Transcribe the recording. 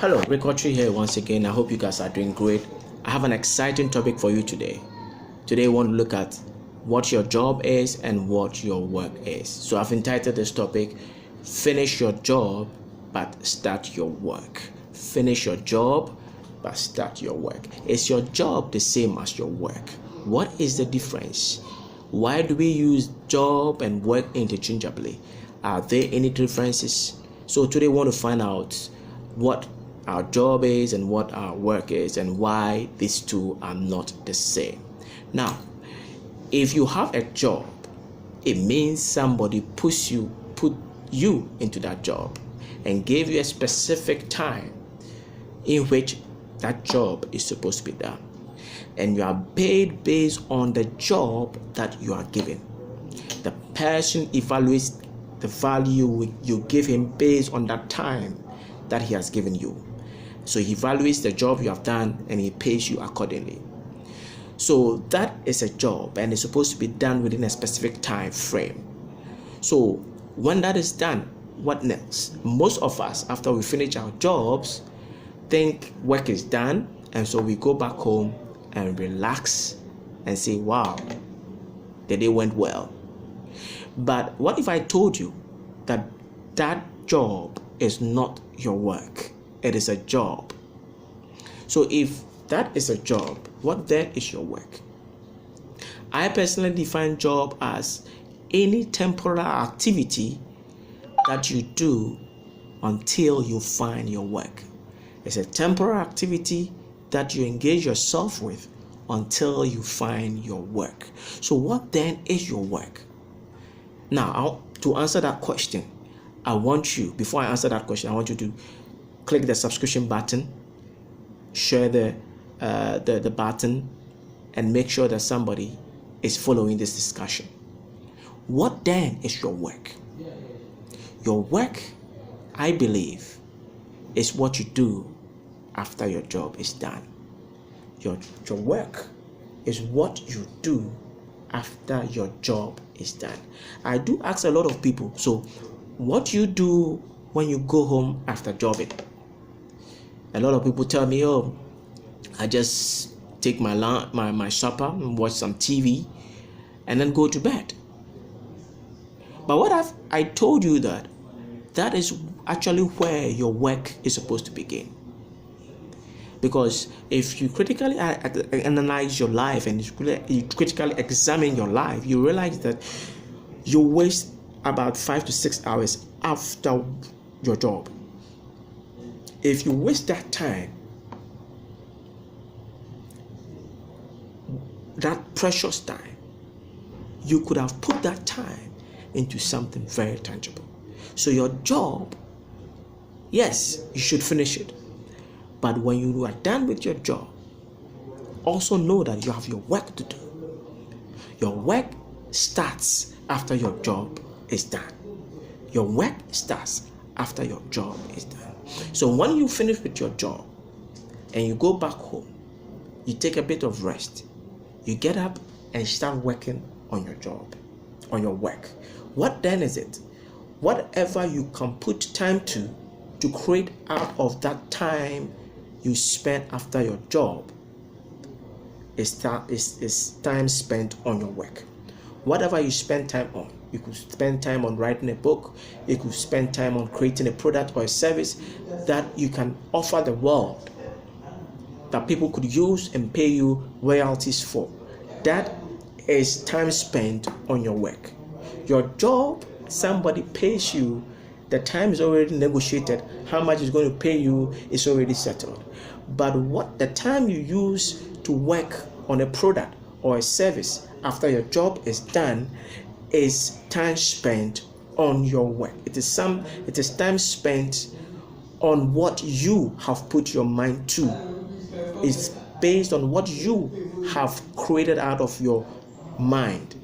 Hello, Rick Autry here once again. I hope you guys are doing great. I have an exciting topic for you today. Today, I want to look at what your job is and what your work is. So, I've entitled this topic, Finish Your Job but Start Your Work. Finish your job but start your work. Is your job the same as your work? What is the difference? Why do we use job and work interchangeably? Are there any differences? So, today, I want to find out what our job is and what our work is and why these two are not the same. Now, if you have a job, it means somebody put you into that job and gave you a specific time in which that job is supposed to be done, and you are paid based on the job that you are given. The person evaluates the value you give him based on that time that he has given you. So he evaluates the job you have done and he pays you accordingly. So that is a job and it's supposed to be done within a specific time frame. So when that is done, what next? Most of us, after we finish our jobs, think work is done, and so we go back home and relax and say, wow, the day went well. But what if I told you that that job is not your work? It is a job. So if that is a job, what then is your work? I personally define job as any temporary activity that you do until you find your work. It's a temporary activity that you engage yourself with until you find your work. So what then is your work? Now, to answer that question, before I answer that question, I want you to click the subscription button, share the button, and make sure that somebody is following this discussion. What then is your work? Your work, I believe, is what you do after your job is done. Your work is what you do after your job is done. I do ask a lot of people, so what you do when you go home after jobbing? A lot of people tell me, oh, I just take my supper and watch some TV and then go to bed. But what I told you that is actually where your work is supposed to begin. Because if you critically analyze your life and you critically examine your life, you realize that you waste about 5 to 6 hours after your job. If you waste that time, that precious time, you could have put that time into something very tangible. So your job, yes, you should finish it. But when you are done with your job, also know that you have your work to do. Your work starts after your job is done. Your work starts after your job is done. So when you finish with your job and you go back home, you take a bit of rest, you get up and start working on your job, on your work. What then is it? Whatever you can put time to create out of that time you spend after your job is time spent on your work. Whatever you spend time on, you could spend time on writing a book, you could spend time on creating a product or a service that you can offer the world, that people could use and pay you royalties for. That is time spent on your work. Your job, somebody pays you, the time is already negotiated, how much is going to pay you is already settled. But what the time you use to work on a product or a service after your job is done is time spent on your work. It is time spent on what you have put your mind to. It's based on what you have created out of your mind.